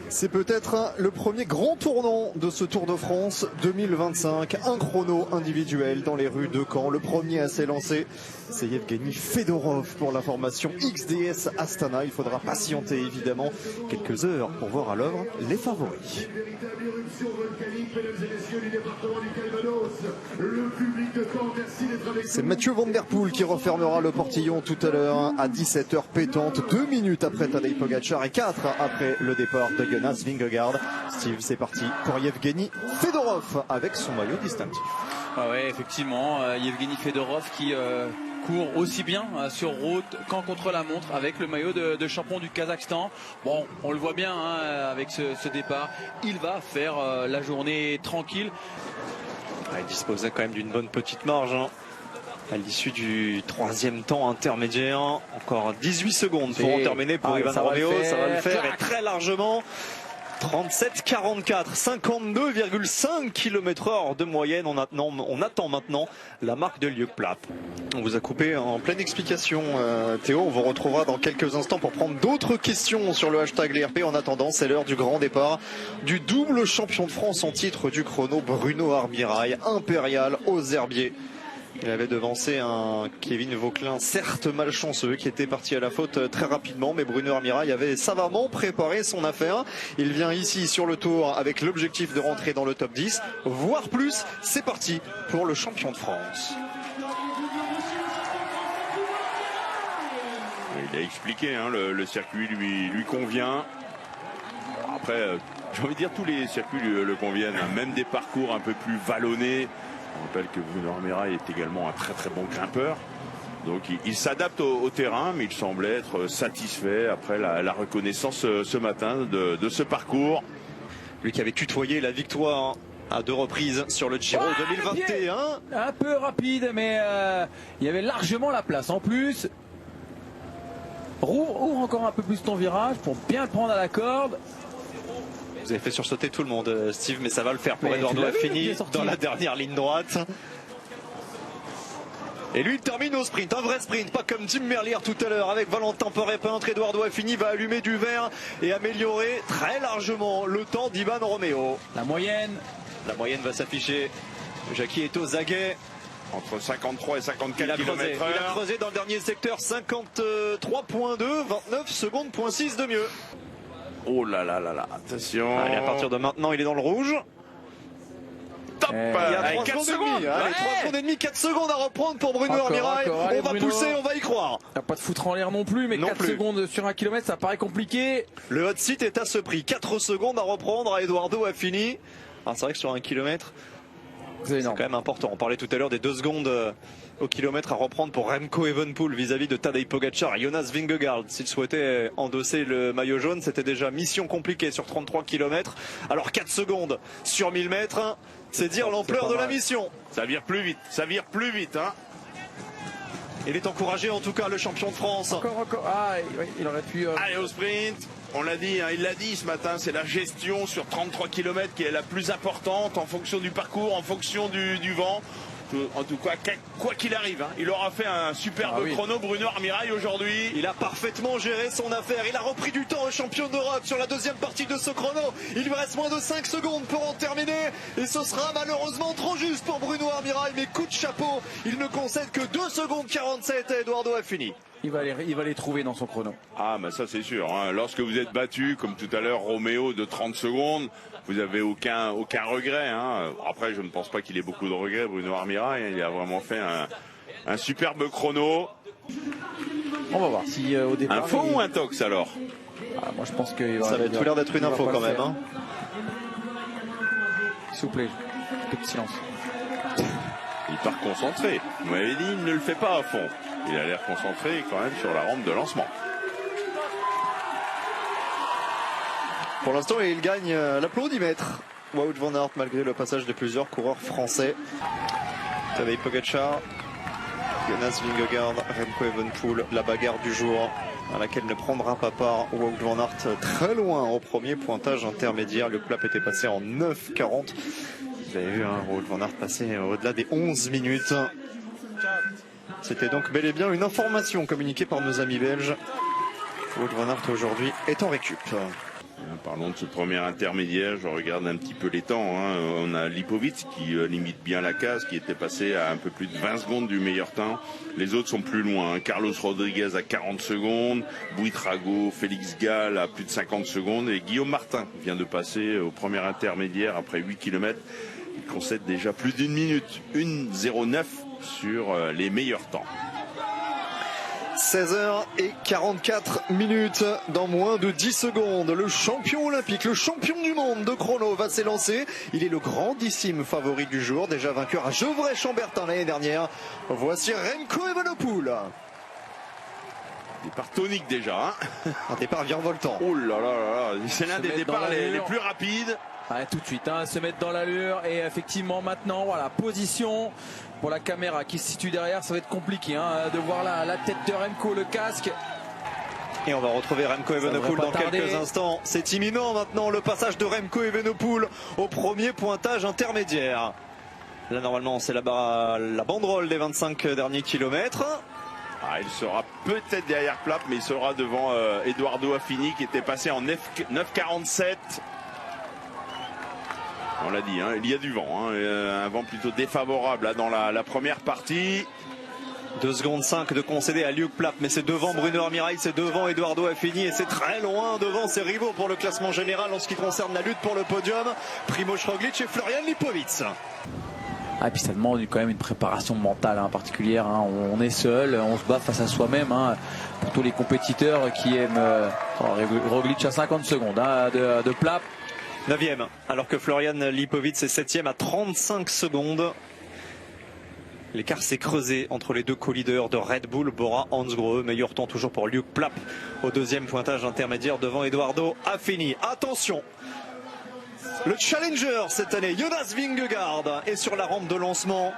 C'est peut-être le premier grand tournant de ce Tour de France 2025. Un chrono individuel dans les rues de Caen. Le premier à s'élancer, c'est Yevgeny Fedorov pour la formation XDS Astana. Il faudra patienter évidemment quelques heures pour voir à l'œuvre les favoris. C'est Mathieu Van Der Poel qui refermera le portillon tout à l'heure à 17h pétante, 2 minutes après Tadej Pogacar et 4 après le départ de Jonas Vingegaard. Steve, c'est parti pour Yevgeny Fedorov avec son maillot distinctif. Ah ouais, effectivement, Yevgeny Fedorov qui court aussi bien sur route qu'en contre-la-montre avec le maillot de champion du Kazakhstan. Bon, on le voit bien avec ce départ, il va faire la journée tranquille. Il disposait quand même d'une bonne petite marge à l'issue du troisième temps intermédiaire. Encore 18 secondes pour en terminer pour Ivan Romeo. Ça va le faire et très largement. 37,44, 52,5 km/h de moyenne. On attend maintenant la marque de Lieuc-Plap. On vous a coupé en pleine explication, Théo. On vous retrouvera dans quelques instants pour prendre d'autres questions sur le hashtag LRP. En attendant, c'est l'heure du grand départ du double champion de France en titre du chrono, Bruno Armirail, impérial aux herbiers. Il avait devancé un Kevin Vauquelin, certes malchanceux, qui était parti à la faute très rapidement, mais Bruno Armirail avait savamment préparé son affaire. Il vient ici sur le tour avec l'objectif de rentrer dans le top 10, voire plus. C'est parti pour le champion de France. Il a expliqué, le circuit lui convient. Après, j'ai envie de dire tous les circuits le conviennent, même des parcours un peu plus vallonnés. On rappelle que Bruno Armirail est également un très très bon grimpeur. Donc il s'adapte au terrain, mais il semblait être satisfait après la reconnaissance ce matin de ce parcours. Lui qui avait tutoyé la victoire à 2 reprises sur le Giro 2021. Un peu rapide, mais il y avait largement la place. En plus, ouvre encore un peu plus ton virage pour bien le prendre à la corde. Vous avez fait sursauter tout le monde, Steve, mais ça va le faire pour Eduardo Affini dans la dernière ligne droite. Et lui, il termine au sprint, un vrai sprint, pas comme Tim Merlier tout à l'heure avec Valentin Perret-Peintre. Eduardo Affini va allumer du vert et améliorer très largement le temps d'Ivan Romeo. La moyenne va s'afficher. Jackie est aux aguets. Entre 53 et 54 km/h. Il a creusé dans le dernier secteur, 53.2, 29 secondes, .6 de mieux. Oh là là là là, attention. Allez, à partir de maintenant, il est dans le rouge. Top. Il y a 3 secondes. Allez, 3 secondes et demie, 4 secondes à reprendre pour Bruno Armirail. On va Bruno, pousser, on va y croire. T'as pas de foutre en l'air non plus, mais 4 secondes sur 1 km, ça paraît compliqué. Le hot seat est à ce prix. 4 secondes à reprendre à Eduardo Affini. C'est vrai que sur 1 km, c'est quand même important. On parlait tout à l'heure des 2 secondes au kilomètre à reprendre pour Remco Evenepoel vis-à-vis de Tadej Pogacar et Jonas Vingegaard. S'il souhaitait endosser le maillot jaune, c'était déjà mission compliquée sur 33 km. Alors 4 secondes sur 1000 mètres, c'est dire l'ampleur de la mission. Ça vire plus vite, Il est encouragé en tout cas, le champion de France. Encore. Ah, oui, il aurait pu... Allez au sprint. On l'a dit, il l'a dit ce matin, c'est la gestion sur 33 km qui est la plus importante en fonction du parcours, en fonction du vent. En tout cas, quoi qu'il arrive, il aura fait un superbe chrono, Bruno Armirail, aujourd'hui. Il a parfaitement géré son affaire. Il a repris du temps au champion d'Europe sur la deuxième partie de ce chrono. Il lui reste moins de 5 secondes pour en terminer. Et ce sera malheureusement trop juste pour Bruno Armirail. Mais coup de chapeau, il ne concède que 2 secondes 47 à Eduardo Affini. Il va les trouver dans son chrono. Ah, mais ça c'est sûr. Lorsque vous êtes battu, comme tout à l'heure, Roméo de 30 secondes, vous n'avez aucun regret. Après, je ne pense pas qu'il ait beaucoup de regrets, Bruno Armirail. Il a vraiment fait un superbe chrono. On va voir si au départ... Info ou un tox alors? Moi je pense que ça va tout l'air d'être une info quand même. S'il vous plaît, un peu de silence. Il part concentré. Vous m'avez dit, il ne le fait pas à fond. Il a l'air concentré quand même sur la rampe de lancement. Pour l'instant, il gagne l'applaudimètre. Wout van Aert, malgré le passage de plusieurs coureurs français. Tadej Pogacar, Jonas Vingegaard, Remco Evenepoel, la bagarre du jour à laquelle ne prendra pas part Wout van Aert, très loin au premier pointage intermédiaire. Le Plap était passé en 9,40. Vous avez vu, Wout van Aert passer au-delà des 11 minutes. C'était donc bel et bien une information communiquée par nos amis belges. Wout van Aert aujourd'hui est en récup. Parlons de ce premier intermédiaire, je regarde un petit peu les temps. Hein. On a Lipovic qui limite bien la case, qui était passé à un peu plus de 20 secondes du meilleur temps. Les autres sont plus loin. Hein. Carlos Rodriguez à 40 secondes, Buitrago, Félix Gall à plus de 50 secondes et Guillaume Martin vient de passer au premier intermédiaire après 8 km. Il concède déjà plus d'une minute, 1:09 sur les meilleurs temps. 16h44 dans moins de 10 secondes. Le champion olympique, le champion du monde de chrono va s'élancer. Il est le grandissime favori du jour, déjà vainqueur à Gevrey-Chambertin l'année dernière. Voici Remco Evenepoel. Départ tonique déjà. Hein. Un départ virevoltant. Oh là là là, c'est l'un des départs les plus rapides. Ouais, tout de suite, hein, se mettre dans l'allure et effectivement maintenant, voilà, position pour la caméra qui se situe derrière, ça va être compliqué hein, de voir la tête de Remco, le casque. Et on va retrouver Remco Evenepoel dans quelques instants. C'est imminent maintenant le passage de Remco Evenepoel au premier pointage intermédiaire. Là normalement c'est la banderole des 25 derniers kilomètres. Ah, il sera peut-être derrière Plapp, mais il sera devant Edoardo Affini qui était passé en 9,47. On l'a dit, hein, il y a du vent, hein, un vent plutôt défavorable là, dans la première partie. 2 secondes 5 de concéder à Luke Plapp, mais c'est devant Bruno Armirail, c'est devant Edoardo Affini et c'est très loin devant ses rivaux pour le classement général en ce qui concerne la lutte pour le podium. Primož Roglič et Florian Lipovic. Ah, et puis ça demande quand même une préparation mentale hein, particulière. Hein. On est seul, on se bat face à soi-même. Hein, pour tous les compétiteurs qui aiment Roglič à 50 secondes hein, de Plapp. 9e, alors que Florian Lipovic est 7e à 35 secondes. L'écart s'est creusé entre les deux co-leaders de Red Bull, Bora Hansgrohe. Meilleur temps toujours pour Luke Plapp au deuxième pointage intermédiaire devant Edoardo Affini. Attention, le challenger cette année, Jonas Vingegaard, est sur la rampe de lancement.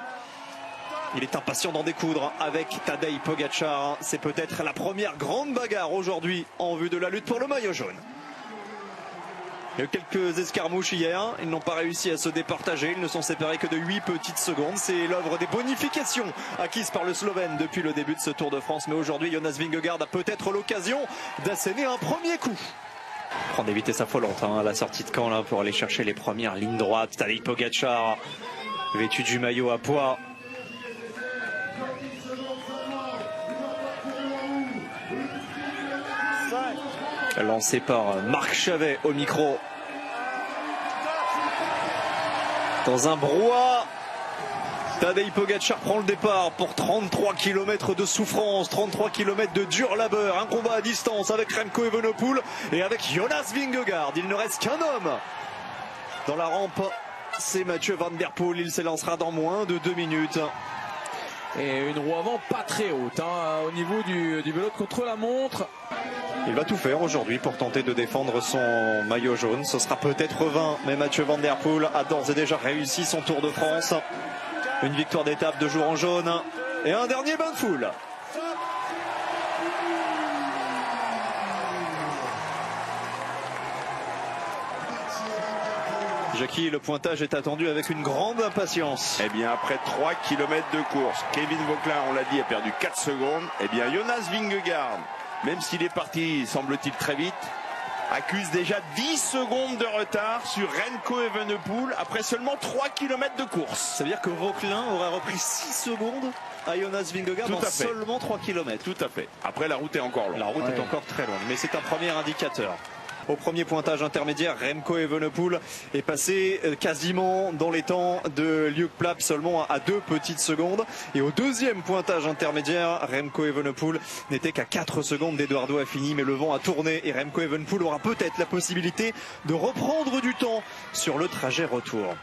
Il est impatient d'en découdre avec Tadej Pogačar. C'est peut-être la première grande bagarre aujourd'hui en vue de la lutte pour le maillot jaune. Il y a eu quelques escarmouches hier, ils n'ont pas réussi à se départager, ils ne sont séparés que de 8 petites secondes. C'est l'œuvre des bonifications acquises par le Slovène depuis le début de ce Tour de France. Mais aujourd'hui, Jonas Vingegaard a peut-être l'occasion d'asséner un premier coup. Prend des vitesses affolantes hein, à la sortie de camp là, pour aller chercher les premières lignes droites. Tadej Pogačar, vêtu du maillot à pois. Lancé par Marc Chavet au micro. Dans un brouhaha, Tadej Pogačar prend le départ pour 33 km de souffrance, 33 km de dur labeur. Un combat à distance avec Remco Evenepoel et avec Jonas Vingegaard. Il ne reste qu'un homme dans la rampe, c'est Mathieu Van Der Poel. Il s'élancera dans moins de 2 minutes. Et une roue avant pas très haute hein, au niveau du vélo contre la montre. Il va tout faire aujourd'hui pour tenter de défendre son maillot jaune. Ce sera peut-être vain, mais Mathieu Van Der Poel a d'ores et déjà réussi son Tour de France. Une victoire d'étape, 2 jours en jaune et un dernier bain de foule. Jackie, le pointage est attendu avec une grande impatience. Eh bien, après 3 km de course, Kevin Vauquelin, on l'a dit, a perdu 4 secondes. Eh bien, Jonas Vingegaard, même s'il est parti, semble-t-il, très vite, accuse déjà 10 secondes de retard sur Remco Evenepoel après seulement 3 km de course. Ça veut dire que Vauquelin aurait repris 6 secondes à Jonas Vingegaard dans seulement 3 km. Tout à fait. Après, la route est encore longue. La route est encore très longue, mais c'est un premier indicateur. Au premier pointage intermédiaire, Remco Evenepoel est passé quasiment dans les temps de Luke Plapp, seulement à 2 petites secondes. Et au deuxième pointage intermédiaire, Remco Evenepoel n'était qu'à 4 secondes d'Edoardo Affini, mais le vent a tourné et Remco Evenepoel aura peut-être la possibilité de reprendre du temps sur le trajet retour.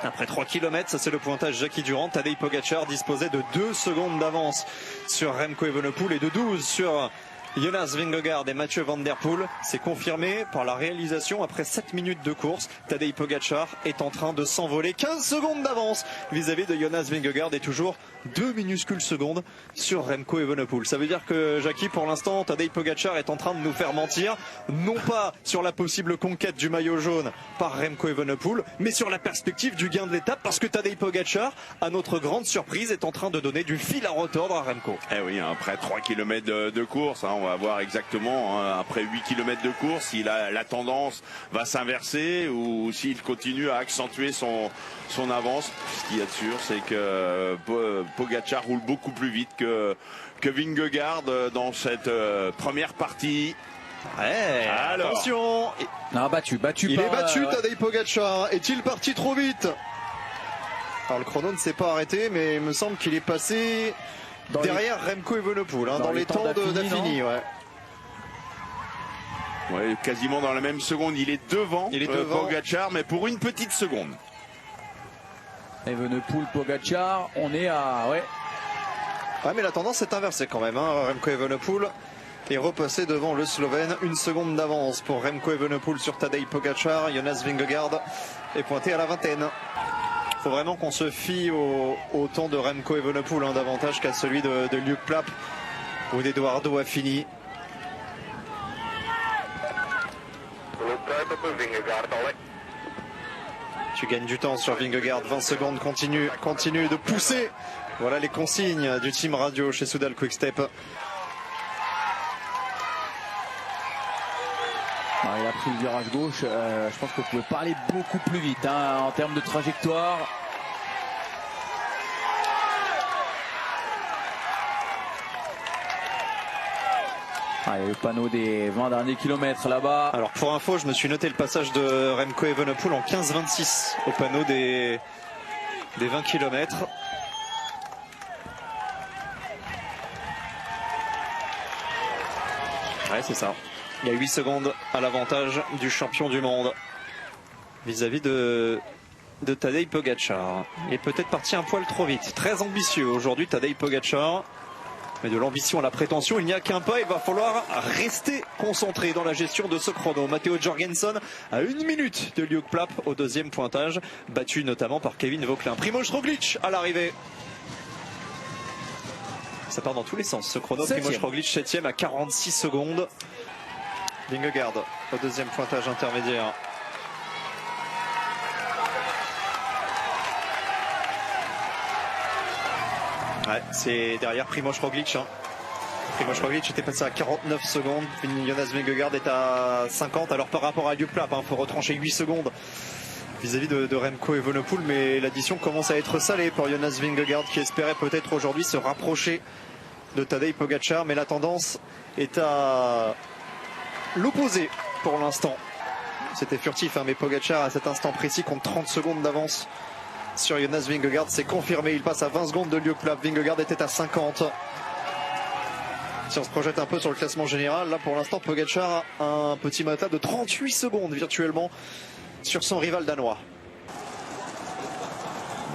Après 3 km, ça c'est le pointage Jackie Durand. Tadej Pogačar disposait de 2 secondes d'avance sur Remco Evenepoel et de 12 sur Jonas Vingegaard et Mathieu Van Der Poel. C'est confirmé par la réalisation après 7 minutes de course. Tadej Pogačar est en train de s'envoler. 15 secondes d'avance vis-à-vis de Jonas Vingegaard et toujours 2 minuscules secondes sur Remco Evenepoel. Ça veut dire que, Jackie, pour l'instant, Tadej Pogačar est en train de nous faire mentir, non pas sur la possible conquête du maillot jaune par Remco Evenepoel, mais sur la perspective du gain de l'étape, parce que Tadej Pogačar, à notre grande surprise, est en train de donner du fil à retordre à Remco. Eh oui, après 3 km de course, on va voir exactement, après 8 km de course, si la tendance va s'inverser ou s'il continue à accentuer son avance. Ce qu'il y a de sûr, c'est que Pogačar roule beaucoup plus vite que Vingegaard dans cette première partie. Ouais, alors, attention. Non, battu. Il est battu, Tadej Pogačar. Est-il parti trop vite? Alors le chrono ne s'est pas arrêté, mais il me semble qu'il est passé derrière Remco Evenepoel, dans les temps d'Affini. Ouais, quasiment dans la même seconde, il est devant Pogačar, mais pour une petite seconde. Evenepoel, Pogačar, on est à... Ouais, mais la tendance est inversée quand même. Remco Evenepoel est repassé devant le Slovène. Une seconde d'avance pour Remco Evenepoel sur Tadej Pogačar. Jonas Vingegaard est pointé à la vingtaine. Il faut vraiment qu'on se fie au temps de Remco Evenepoel, davantage qu'à celui de Luke Plapp ou d'Edoardo Affini. Tu gagnes du temps sur Vingegaard, 20 secondes, continue de pousser. Voilà les consignes du team radio chez Soudal Quick-Step. Il a pris le virage gauche, je pense qu'on pouvait pas aller beaucoup plus vite en termes de trajectoire. Il y a le panneau des 20 derniers kilomètres là-bas. Alors pour info, je me suis noté le passage de Remco Evenepoel en 15-26 au panneau des 20 km. Ouais, c'est ça. Il y a 8 secondes à l'avantage du champion du monde vis-à-vis de Tadej Pogačar. Il est peut-être parti un poil trop vite. Très ambitieux aujourd'hui Tadej Pogačar. Mais de l'ambition à la prétention, il n'y a qu'un pas. Il va falloir rester concentré dans la gestion de ce chrono. Matteo Jorgensen à 1 minute de Luke Plapp au deuxième pointage, battu notamment par Kevin Vauquelin. Primož Roglič à l'arrivée. Ça part dans tous les sens ce chrono. Primož Roglič 7e à 46 secondes. Vingegaard au deuxième pointage intermédiaire. Ouais, c'est derrière Primož Roglič. Primož Roglič était passé à 49 secondes. Jonas Vingegaard est à 50. Alors par rapport à Luke Plapp, il faut retrancher 8 secondes vis-à-vis de Remco Evenepoel. Mais l'addition commence à être salée pour Jonas Vingegaard qui espérait peut-être aujourd'hui se rapprocher de Tadej Pogačar. Mais la tendance est à l'opposé pour l'instant. C'était furtif, mais Pogačar à cet instant précis compte 30 secondes d'avance sur Jonas Vingegaard. C'est confirmé, il passe à 20 secondes de Luke Plapp. Vingegaard était à 50. Si on se projette un peu sur le classement général, là pour l'instant Pogačar a un petit matelas de 38 secondes virtuellement sur son rival danois.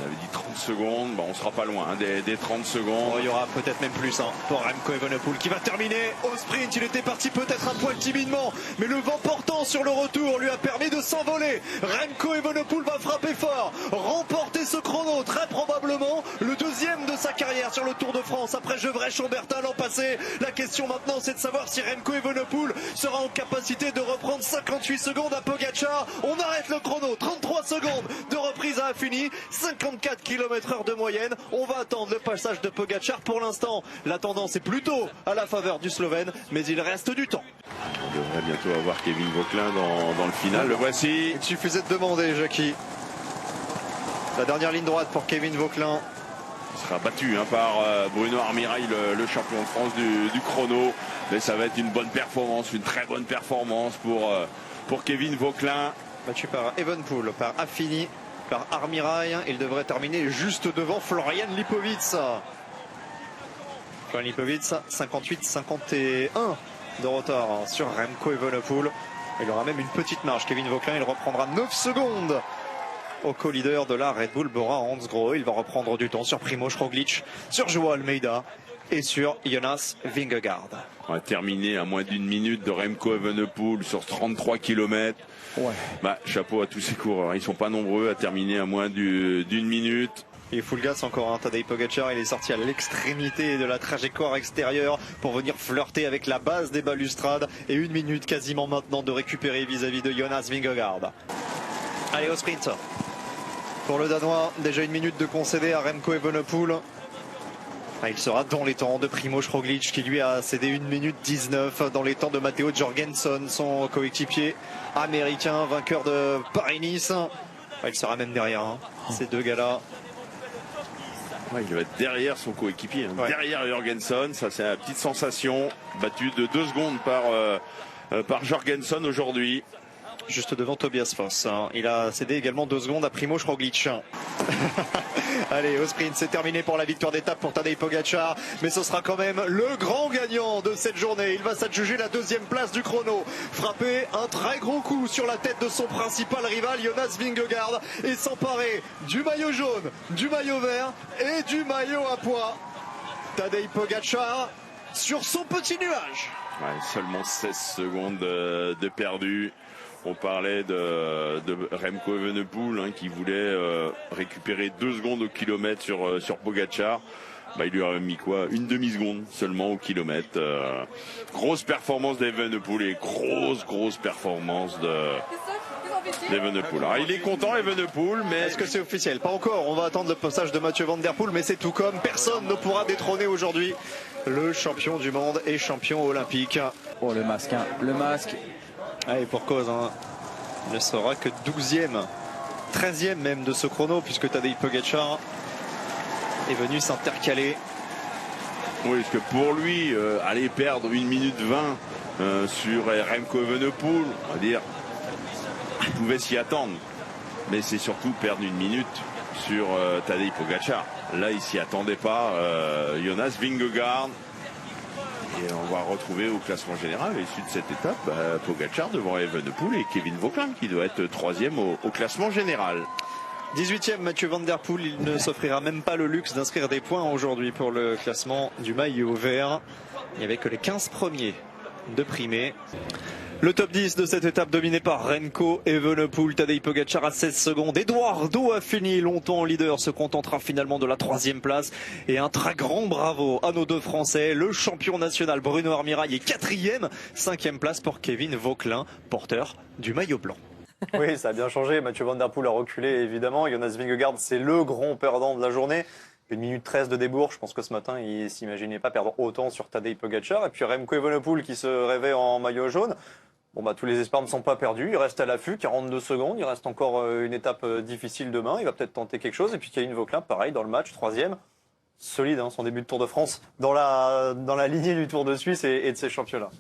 On avait dit 30 secondes, on sera pas loin des 30 secondes. Il y aura peut-être même plus pour Remco Evenepoel qui va terminer au sprint. Il était parti peut-être un poil timidement, mais le vent portant sur le retour lui a permis de s'envoler. Remco Evenepoel va frapper fort, remporter ce chrono, très probablement le deuxième de sa carrière sur le Tour de France après Gevrey-Chambertin l'an passé. La question maintenant, c'est de savoir si Remco Evenepoel sera en capacité de reprendre 58 secondes à Pogačar. On arrête le chrono, 33 secondes de reprise à Affini, 54 km/h de moyenne. On va attendre le passage de Pogačar. Pour l'instant, la tendance est plutôt à la faveur du Slovène, mais il reste du temps. On devrait bientôt avoir Kevin Vauquelin dans le final. Le voici. Il suffisait de demander, Jackie. La dernière ligne droite pour Kevin Vauquelin. Il sera battu par Bruno Armirail, le champion de France du chrono. Mais ça va être une bonne performance, une très bonne performance pour Kevin Vauquelin. Battu par Evenepoel, par Affini, par Armirail. Il devrait terminer juste devant Florian Lipowitz. Florian Lipowitz, 58-51 de retard sur Remco Evenepoel. Il aura même une petite marge. Kevin Vauquelin, il reprendra 9 secondes au co-leader de la Red Bull, Bora Hansgrohe. Il va reprendre du temps sur Primož Roglič, sur Joao Almeida et sur Jonas Vingegaard. On va terminer à moins d'une minute de Remco Evenepoel sur 33 km. Ouais. Chapeau à tous ces coureurs. Ils sont pas nombreux à terminer à moins d'une minute. Et full gas encore, hein. Tadej Pogacar, il est sorti à l'extrémité de la trajectoire extérieure pour venir flirter avec la base des balustrades. Et 1 minute quasiment maintenant de récupérer vis-à-vis de Jonas Vingegaard. Allez au sprint. Pour le Danois, déjà 1 minute de concédé à Remco Evenepoel. Il sera dans les temps de Primož Roglič qui lui a cédé 1 minute 19 dans les temps de Matteo Jorgensen, son coéquipier américain, vainqueur de Paris-Nice. Il sera même derrière, hein, ces deux gars-là. Ouais, il va être derrière son coéquipier, hein, derrière Jorgensen. Ça, c'est la petite sensation. Battu de 2 secondes par Jorgensen aujourd'hui. Juste devant Tobias Foss. Hein. Il a cédé également 2 secondes à Primož Roglič. Allez, au sprint, c'est terminé pour la victoire d'étape pour Tadej Pogacar. Mais ce sera quand même le grand gagnant de cette journée. Il va s'adjuger la 2e place du chrono. Frapper un très gros coup sur la tête de son principal rival, Jonas Vingegaard. Et s'emparer du maillot jaune, du maillot vert et du maillot à pois. Tadej Pogacar sur son petit nuage. Ouais, seulement 16 secondes de perdu. On parlait de Remco Evenepoel, hein, qui voulait récupérer 2 secondes au kilomètre sur Pogacar. Bah, il lui a mis quoi, 1 demi-seconde seulement au kilomètre. Grosse performance d'Evenepoel et grosse performance d'Evenepoel. Alors, il est content Evenepoel, mais est-ce que c'est officiel? Pas encore. On va attendre le passage de Mathieu Van Der Poel, mais c'est tout comme personne ne pourra détrôner aujourd'hui le champion du monde et champion olympique. Oh, le masque, hein. Le masque. Ah, et pour cause, hein. Il ne sera que 12e, 13e même de ce chrono, puisque Tadej Pogacar est venu s'intercaler. Oui, parce que pour lui, aller perdre 1 minute 20 sur Remco Evenepoel, on va dire, il pouvait s'y attendre. Mais c'est surtout perdre 1 minute sur Tadej Pogacar. Là, il s'y attendait pas. Jonas Vingegaard. Et on va retrouver au classement général, à l'issue de cette étape, Pogacar devant Evenepoel et Kevin Vauquelin qui doit être 3e au classement général. 18e Mathieu Van Der Poel, il ne s'offrira même pas le luxe d'inscrire des points aujourd'hui pour le classement du maillot vert. Il n'y avait que les 15 premiers de primés. Le top 10 de cette étape dominé par Remco Evenepoel, Tadej Pogacar à 16 secondes. Eduardo Affini, longtemps leader, se contentera finalement de la 3e place. Et un très grand bravo à nos 2 Français. Le champion national Bruno Armirail est 4e. 5e place pour Kevin Vauquelin, porteur du maillot blanc. Oui, ça a bien changé. Mathieu Van Der Poel a reculé, évidemment. Jonas Vingegaard, c'est le grand perdant de la journée. 1 minute 13 de débours. Je pense que ce matin, il ne s'imaginait pas perdre autant sur Tadej Pogacar. Et puis Remco Evenepoel qui se rêvait en maillot jaune. Bon, bah, tous les espoirs ne sont pas perdus. Il reste à l'affût, 42 secondes. Il reste encore une étape difficile demain. Il va peut-être tenter quelque chose. Et puis Kevin Vauquelin, pareil, dans le match, 3e. Solide, hein, son début de Tour de France, dans la lignée du Tour de Suisse et de ses championnats.